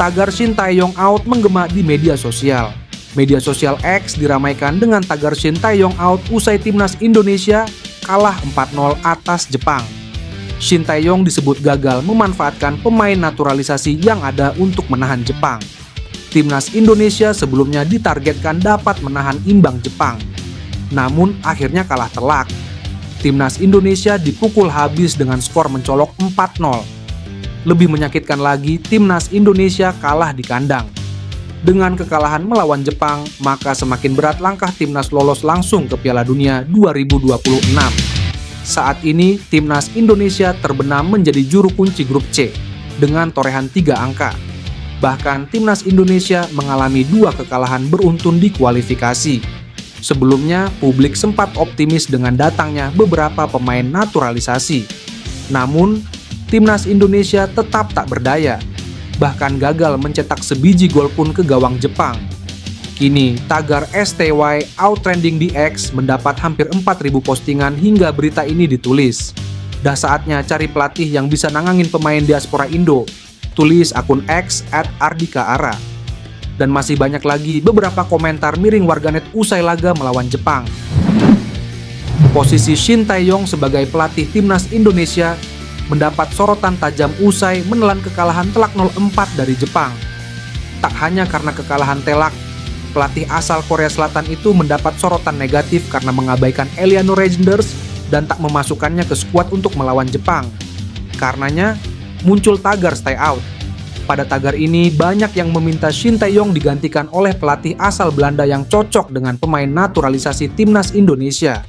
tagar Shin Tae-yong out menggema di media sosial. Media sosial X diramaikan dengan tagar Shin Tae-yong out usai timnas Indonesia kalah 4-0 atas Jepang. Shin Tae-yong disebut gagal memanfaatkan pemain naturalisasi yang ada untuk menahan Jepang. Timnas Indonesia sebelumnya ditargetkan dapat menahan imbang Jepang, namun akhirnya kalah telak. Timnas Indonesia dipukul habis dengan skor mencolok 4-0. Lebih menyakitkan lagi, Timnas Indonesia kalah di kandang. Dengan kekalahan melawan Jepang, maka semakin berat langkah Timnas lolos langsung ke Piala Dunia 2026. Saat ini, Timnas Indonesia terbenam menjadi juru kunci grup C dengan torehan 3 angka. Bahkan Timnas Indonesia mengalami 2 kekalahan beruntun di kualifikasi. Sebelumnya, publik sempat optimis dengan datangnya beberapa pemain naturalisasi. Namun, Timnas Indonesia tetap tak berdaya, bahkan gagal mencetak sebiji gol pun ke gawang Jepang. Kini, tagar STY out trending di X mendapat hampir 4.000 postingan hingga berita ini ditulis. Dah saatnya cari pelatih yang bisa nangangin pemain diaspora Indo, tulis akun X @ardikaara. Dan masih banyak lagi beberapa komentar miring warganet usai laga melawan Jepang. Posisi Shin Tae-yong sebagai pelatih Timnas Indonesia mendapat sorotan tajam usai menelan kekalahan telak 0-4 dari Jepang. Tak hanya karena kekalahan telak, pelatih asal Korea Selatan itu mendapat sorotan negatif karena mengabaikan Eliano Reijnders dan tak memasukkannya ke skuad untuk melawan Jepang. Karenanya, muncul tagar stay out. Pada tagar ini, banyak yang meminta Shin Tae-yong digantikan oleh pelatih asal Belanda yang cocok dengan pemain naturalisasi Timnas Indonesia.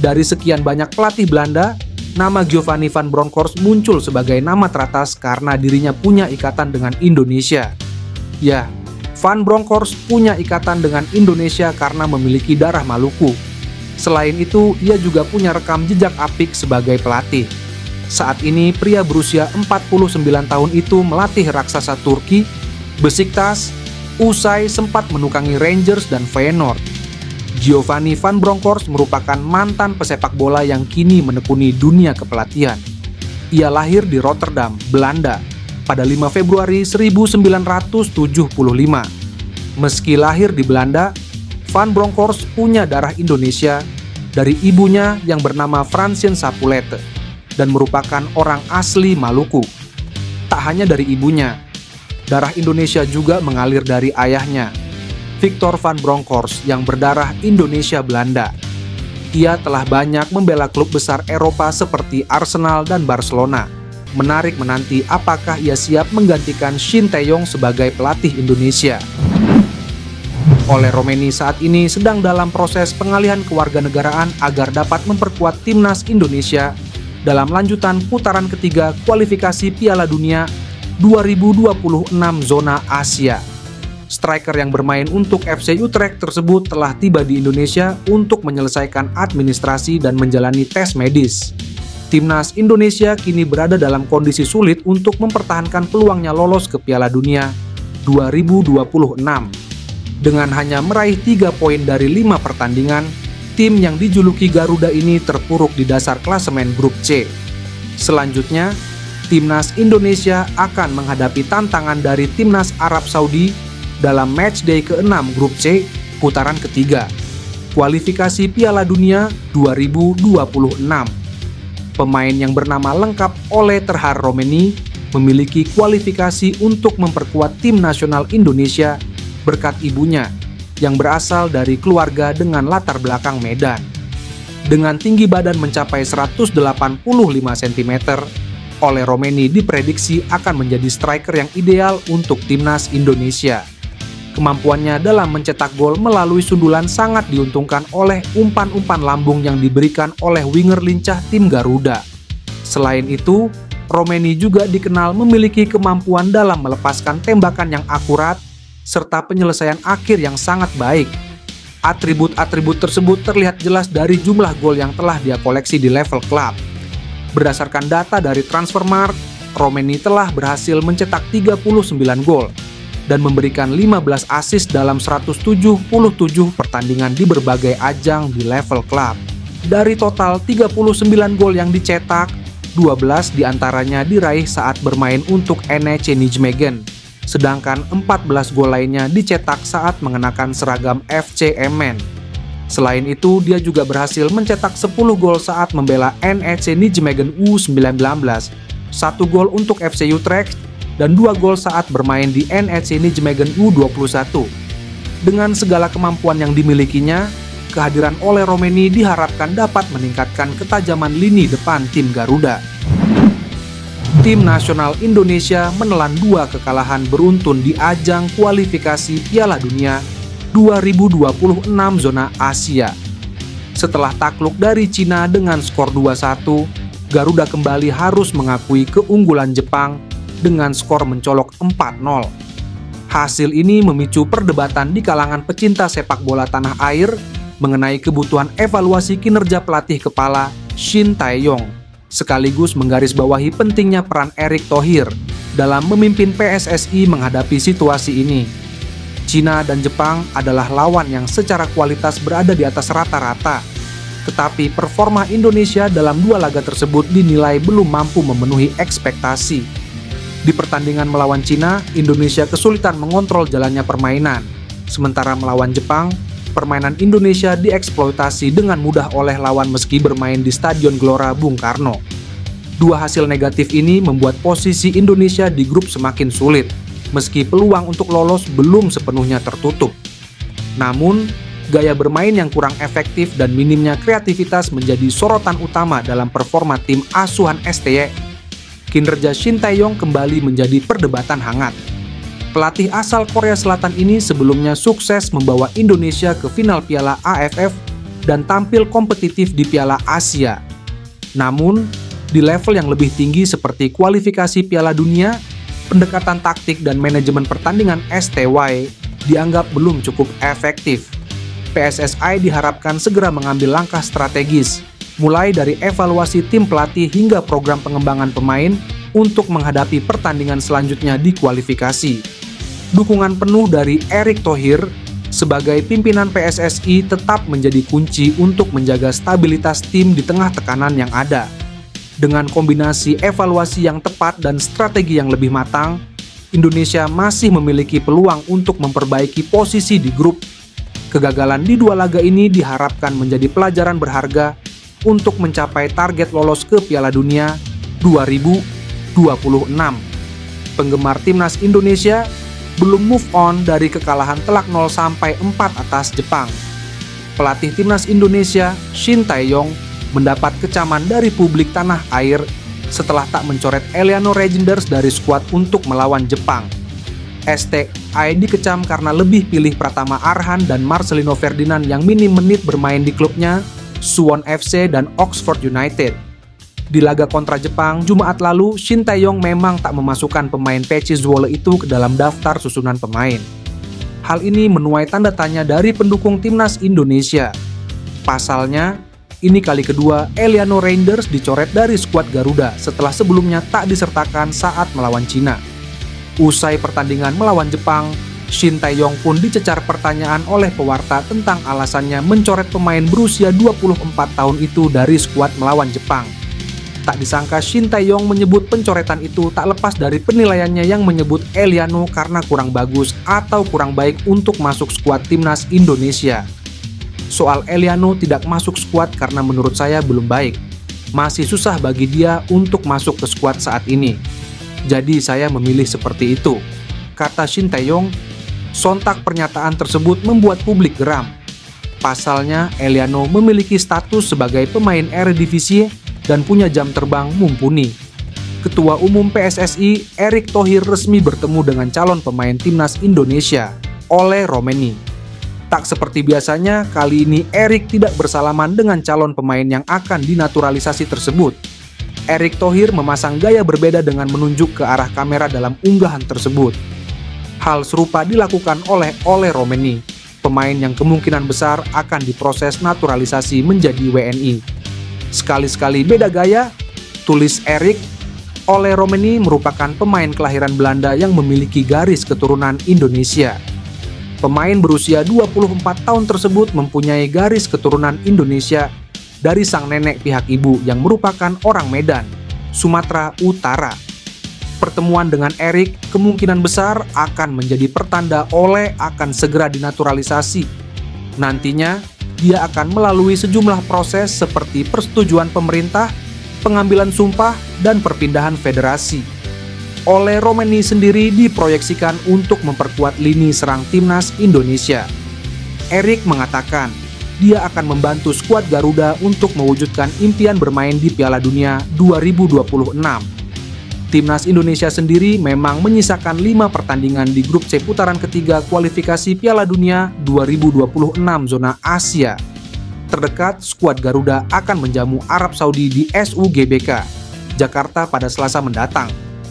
Dari sekian banyak pelatih Belanda, nama Giovanni van Bronckhorst muncul sebagai nama teratas karena dirinya punya ikatan dengan Indonesia. Ya, Van Bronckhorst punya ikatan dengan Indonesia karena memiliki darah Maluku. Selain itu, ia juga punya rekam jejak apik sebagai pelatih. Saat ini, pria berusia 49 tahun itu melatih raksasa Turki, Besiktas, usai sempat menukangi Rangers dan Feyenoord. Giovanni van Bronckhorst merupakan mantan pesepak bola yang kini menekuni dunia kepelatihan. Ia lahir di Rotterdam, Belanda, pada 5 Februari 1975. Meski lahir di Belanda, Van Bronckhorst punya darah Indonesia dari ibunya yang bernama Francine Sapulete dan merupakan orang asli Maluku. Tak hanya dari ibunya, darah Indonesia juga mengalir dari ayahnya, Victor van Bronckhorst yang berdarah Indonesia Belanda. Ia telah banyak membela klub besar Eropa seperti Arsenal dan Barcelona. Menarik menanti apakah ia siap menggantikan Shin Tae-yong sebagai pelatih Indonesia. Ole Romenii saat ini sedang dalam proses pengalihan kewarganegaraan agar dapat memperkuat timnas Indonesia dalam lanjutan putaran ketiga kualifikasi Piala Dunia 2026 zona Asia. Striker yang bermain untuk FC Utrecht tersebut telah tiba di Indonesia untuk menyelesaikan administrasi dan menjalani tes medis. Timnas Indonesia kini berada dalam kondisi sulit untuk mempertahankan peluangnya lolos ke Piala Dunia 2026. Dengan hanya meraih 3 poin dari 5 pertandingan, tim yang dijuluki Garuda ini terpuruk di dasar klasemen grup C. Selanjutnya, Timnas Indonesia akan menghadapi tantangan dari Timnas Arab Saudi dalam matchday ke-6 grup C putaran ketiga, kualifikasi Piala Dunia 2026. Pemain yang bernama lengkap Ole Terhar Romenii memiliki kualifikasi untuk memperkuat tim nasional Indonesia berkat ibunya yang berasal dari keluarga dengan latar belakang Medan. Dengan tinggi badan mencapai 185 cm, Ole Romenii diprediksi akan menjadi striker yang ideal untuk timnas Indonesia. Kemampuannya dalam mencetak gol melalui sundulan sangat diuntungkan oleh umpan-umpan lambung yang diberikan oleh winger lincah tim Garuda. Selain itu, Romenii juga dikenal memiliki kemampuan dalam melepaskan tembakan yang akurat serta penyelesaian akhir yang sangat baik. Atribut-atribut tersebut terlihat jelas dari jumlah gol yang telah dia koleksi di level klub. Berdasarkan data dari Transfermarkt, Romenii telah berhasil mencetak 39 gol dan memberikan 15 assist dalam 177 pertandingan di berbagai ajang di level klub. Dari total 39 gol yang dicetak, 12 diantaranya diraih saat bermain untuk NEC Nijmegen, sedangkan 14 gol lainnya dicetak saat mengenakan seragam FC Emmen. Selain itu, dia juga berhasil mencetak 10 gol saat membela NEC Nijmegen U19, 1 gol untuk FC Utrecht, dan 2 gol saat bermain di NEC Nijmegen U21. Dengan segala kemampuan yang dimilikinya, kehadiran Ole Romeni diharapkan dapat meningkatkan ketajaman lini depan tim Garuda. Tim nasional Indonesia menelan 2 kekalahan beruntun di ajang kualifikasi Piala Dunia 2026 zona Asia. Setelah takluk dari Cina dengan skor 2-1, Garuda kembali harus mengakui keunggulan Jepang dengan skor mencolok 4-0. Hasil ini memicu perdebatan di kalangan pecinta sepak bola tanah air mengenai kebutuhan evaluasi kinerja pelatih kepala Shin Tae-yong, sekaligus menggarisbawahi pentingnya peran Erick Thohir dalam memimpin PSSI menghadapi situasi ini. Cina dan Jepang adalah lawan yang secara kualitas berada di atas rata-rata, tetapi performa Indonesia dalam 2 laga tersebut dinilai belum mampu memenuhi ekspektasi. Di pertandingan melawan Cina, Indonesia kesulitan mengontrol jalannya permainan, sementara melawan Jepang, permainan Indonesia dieksploitasi dengan mudah oleh lawan meski bermain di Stadion Gelora Bung Karno. 2 hasil negatif ini membuat posisi Indonesia di grup semakin sulit, meski peluang untuk lolos belum sepenuhnya tertutup. Namun, gaya bermain yang kurang efektif dan minimnya kreativitas menjadi sorotan utama dalam performa tim asuhan STY. Kinerja Shin Tae-yong kembali menjadi perdebatan hangat. Pelatih asal Korea Selatan ini sebelumnya sukses membawa Indonesia ke final Piala AFF dan tampil kompetitif di Piala Asia. Namun, di level yang lebih tinggi seperti kualifikasi Piala Dunia, pendekatan taktik dan manajemen pertandingan STY dianggap belum cukup efektif. PSSI diharapkan segera mengambil langkah strategis, mulai dari evaluasi tim pelatih hingga program pengembangan pemain untuk menghadapi pertandingan selanjutnya di kualifikasi. Dukungan penuh dari Erick Thohir sebagai pimpinan PSSI tetap menjadi kunci untuk menjaga stabilitas tim di tengah tekanan yang ada. Dengan kombinasi evaluasi yang tepat dan strategi yang lebih matang, Indonesia masih memiliki peluang untuk memperbaiki posisi di grup. Kegagalan di 2 laga ini diharapkan menjadi pelajaran berharga untuk mencapai target lolos ke Piala Dunia 2026. Penggemar timnas Indonesia belum move on dari kekalahan telak 0-4 atas Jepang. Pelatih timnas Indonesia, Shin Tae-yong, mendapat kecaman dari publik tanah air setelah tak mencoret Eliano Reijnders dari skuad untuk melawan Jepang. STI dikecam karena lebih pilih Pratama Arhan dan Marcelino Ferdinand yang minim menit bermain di klubnya, Suwon FC dan Oxford United. Di laga kontra Jepang Jumat lalu, Shin Tae-yong memang tak memasukkan pemain Pecci Zwolle itu ke dalam daftar susunan pemain. Hal ini menuai tanda tanya dari pendukung timnas Indonesia. Pasalnya, ini kali kedua Eliano Reijnders dicoret dari skuad Garuda setelah sebelumnya tak disertakan saat melawan Cina. Usai pertandingan melawan Jepang, Shin Tae-yong pun dicecar pertanyaan oleh pewarta tentang alasannya mencoret pemain berusia 24 tahun itu dari skuad melawan Jepang. Tak disangka Shin Tae-yong menyebut pencoretan itu tak lepas dari penilaiannya yang menyebut Eliano karena kurang bagus atau kurang baik untuk masuk skuad timnas Indonesia. Soal Eliano tidak masuk skuad karena menurut saya belum baik. Masih susah bagi dia untuk masuk ke skuad saat ini. Jadi saya memilih seperti itu, kata Shin Tae-yong. Sontak pernyataan tersebut membuat publik geram. Pasalnya, Eliano memiliki status sebagai pemain Eredivisie dan punya jam terbang mumpuni. Ketua Umum PSSI, Erick Thohir resmi bertemu dengan calon pemain timnas Indonesia, Ole Romeni. Tak seperti biasanya, kali ini Erick tidak bersalaman dengan calon pemain yang akan dinaturalisasi tersebut. Erick Thohir memasang gaya berbeda dengan menunjuk ke arah kamera dalam unggahan tersebut. Hal serupa dilakukan oleh Ole Romeni, pemain yang kemungkinan besar akan diproses naturalisasi menjadi WNI. Sekali-sekali beda gaya, tulis Erick. Ole Romeni merupakan pemain kelahiran Belanda yang memiliki garis keturunan Indonesia. Pemain berusia 24 tahun tersebut mempunyai garis keturunan Indonesia dari sang nenek pihak ibu yang merupakan orang Medan, Sumatera Utara. Pertemuan dengan Erik kemungkinan besar akan menjadi pertanda Ole akan segera dinaturalisasi. Nantinya, dia akan melalui sejumlah proses seperti persetujuan pemerintah, pengambilan sumpah, dan perpindahan federasi. Ole Romeni sendiri diproyeksikan untuk memperkuat lini serang timnas Indonesia. Erik mengatakan, dia akan membantu skuad Garuda untuk mewujudkan impian bermain di Piala Dunia 2026. Timnas Indonesia sendiri memang menyisakan 5 pertandingan di grup C putaran ketiga kualifikasi Piala Dunia 2026 zona Asia. Terdekat, skuad Garuda akan menjamu Arab Saudi di SUGBK, Jakarta pada Selasa mendatang.